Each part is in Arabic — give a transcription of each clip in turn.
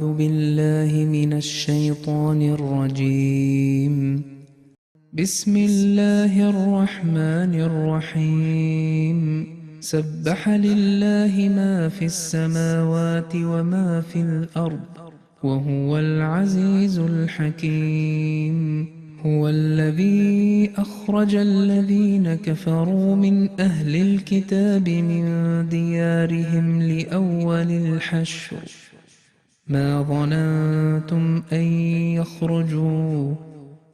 أعوذ بالله من الشيطان الرجيم. بسم الله الرحمن الرحيم. سبح لله ما في السماوات وما في الأرض وهو العزيز الحكيم. هو الذي أخرج الذين كفروا من أهل الكتاب من ديارهم لأول الحشر ما ظننتم أن يخرجوا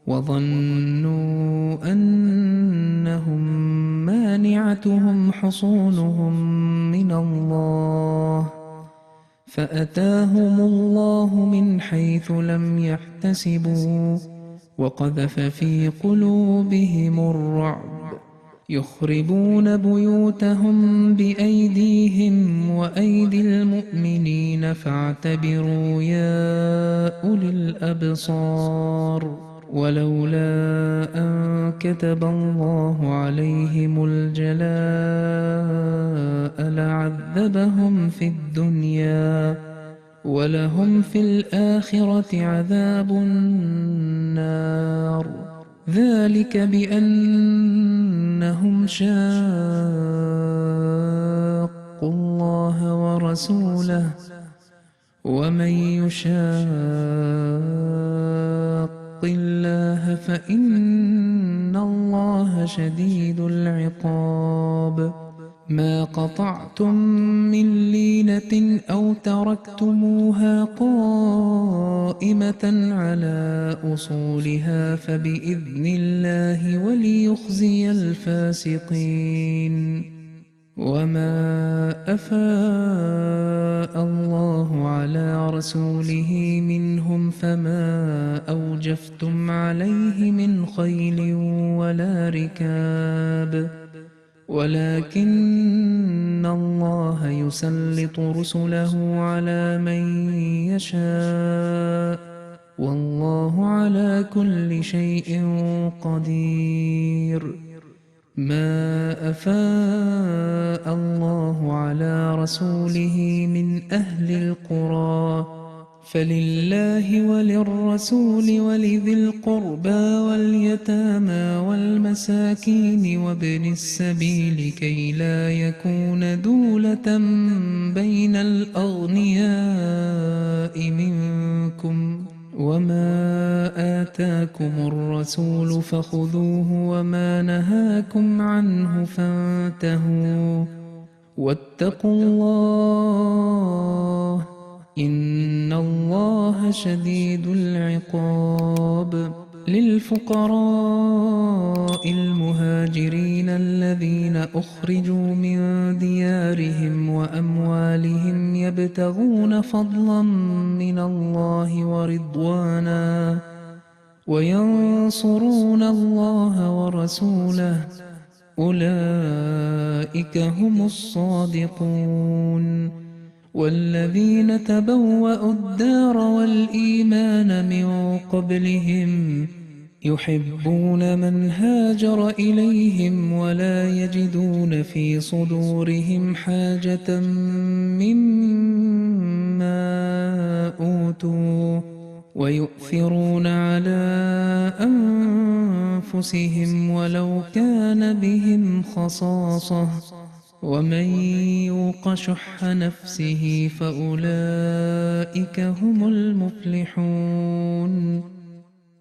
وظنوا أنهم مانعتهم حصونهم من الله فأتاهم الله من حيث لم يحتسبوا وقذف في قلوبهم الرعب يخربون بيوتهم بأيديهم وأيدي المؤمنين فاعتبروا يا أولي الأبصار. ولولا أن كتب الله عليهم الجلاء لعذبهم في الدنيا ولهم في الآخرة عذاب النار. ذلك بأنهم شاقوا الله ورسوله ومن يشاق الله فإن الله شديد العقاب. ما قطعتم من لينة أو تركتموها قائمة على أصولها فبإذن الله وليخزي الفاسقين. وما أفاء الله على رسوله منهم فما أوجفتم عليه من خيل ولا ركاب ولكن الله يسلط رسله على من يشاء والله على كل شيء قدير. ما أفاء الله على رسوله من أهل القرى فلله وللرسول ولذي القربى واليتامى والمساكين وابن السبيل كي لا يكون دولة بين الأغنياء منكم. وما آتاكم الرسول فخذوه وما نهاكم عنه فانتهوا واتقوا الله إن الله شديد العقاب. للفقراء المهاجرين الذين أخرجوا من ديارهم وأموالهم يبتغون فضلا من الله ورضوانا وينصرون الله ورسوله أولئك هم الصادقون. والذين تبوأوا الدار والإيمان من قبلهم يحبون من هاجر إليهم ولا يجدون في صدورهم حاجة مما أوتوا ويؤثرون على أنفسهم ولو كان بهم خصاصة ومن يوق شح نفسه فأولئك هم المفلحون.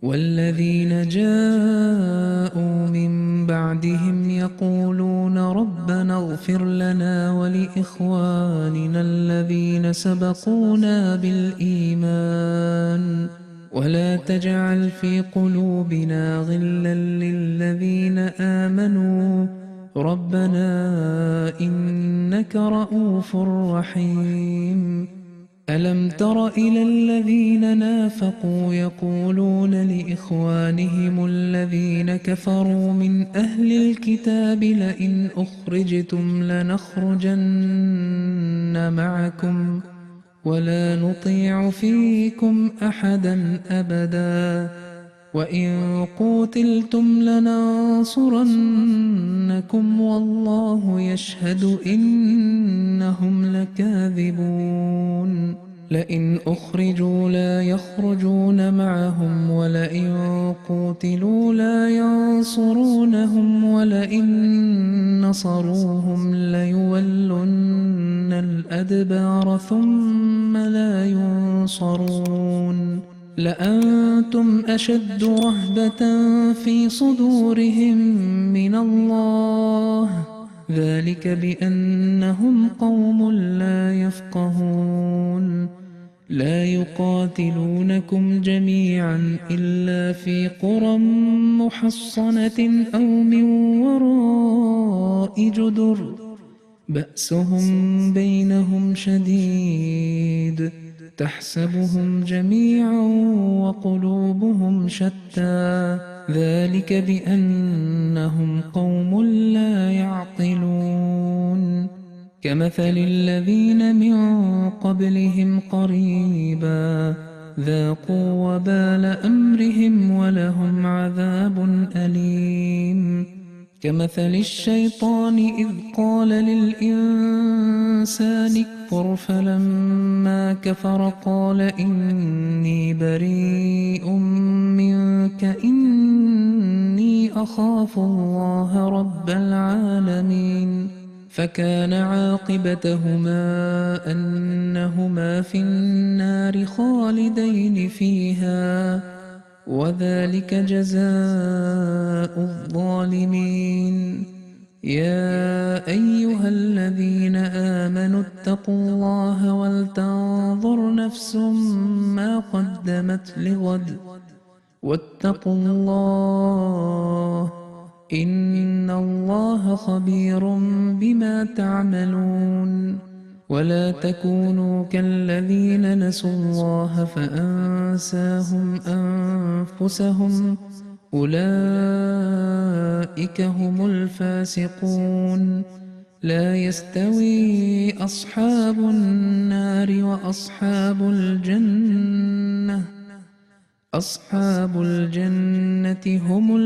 والذين جاءوا من بعدهم يقولون ربنا اغفر لنا ولإخواننا الذين سبقونا بالإيمان ولا تجعل في قلوبنا غلا للذين آمنوا ربنا إنك رؤوف رحيم. ألم تر إلى الذين نافقوا يقولون لإخوانهم الذين كفروا من أهل الكتاب لئن أخرجتم لنخرجن معكم ولا نطيع فيكم أحدا أبدا وإن قوتلتم لننصرنكم والله يشهد إنهم لكاذبون. لئن أخرجوا لا يخرجون معهم ولئن قوتلوا لا ينصرونهم ولئن نصروهم ليولن الأدبار ثم لا ينصرون لأنتم أشد رهبة في صدورهم من الله ذلك بأنهم قوم لا يفقهون لا يقاتلونكم جميعا إلا في قرى محصنة أو من وراء جدر بأسهم بينهم شديد تحسبهم جميعا وقلوبهم شتى ذلك بأنهم قوم لا يعقلون كمثل الذين من قبلهم قريبا ذاقوا وبال أمرهم ولهم عذاب أليم كمثل الشيطان إذ قال للإنسان اكفر فلما كفر قال إني بريء منك إني أخاف الله رب العالمين فكان عاقبتهما أنهما في النار خالدين فيها وذلك جزاء الظالمين يا أيها الذين آمنوا اتقوا الله ولتنظر نفس ما قدمت لغد واتقوا الله إن الله خبير بما تعملون ولا تكونوا كالذين نسوا الله فأنساهم أنفسهم أولئك هم الفاسقون لا يستوي أصحاب النار وأصحاب الجنة أصحاب الجنة هم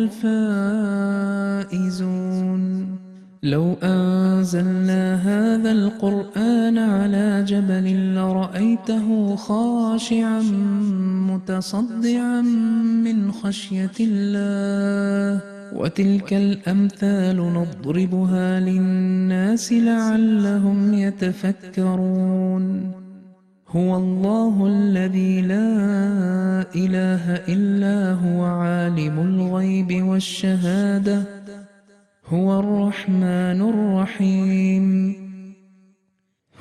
الفائزون لو أنزلنا هذا القرآن على جبل لرأيته خاشعا متصدعا من خشية الله وتلك الأمثال نضربها للناس لعلهم يتفكرون هو الله الذي لا إله إلا هو عالم الغيب والشهادة هو الرحمن الرحيم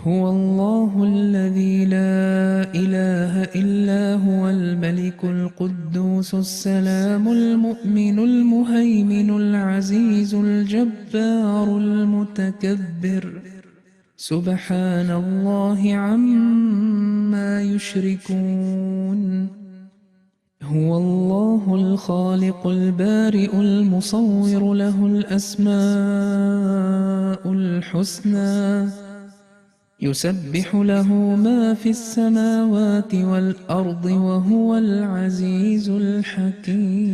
هو الله الذي لا إله إلا هو الملك القدوس السلام المؤمن المهيمن العزيز الجبار المتكبر سبحان الله عما يشركون هو الله الخالق البارئ المصور له الأسماء الحسنى يسبح له ما في السماوات والأرض وهو العزيز الحكيم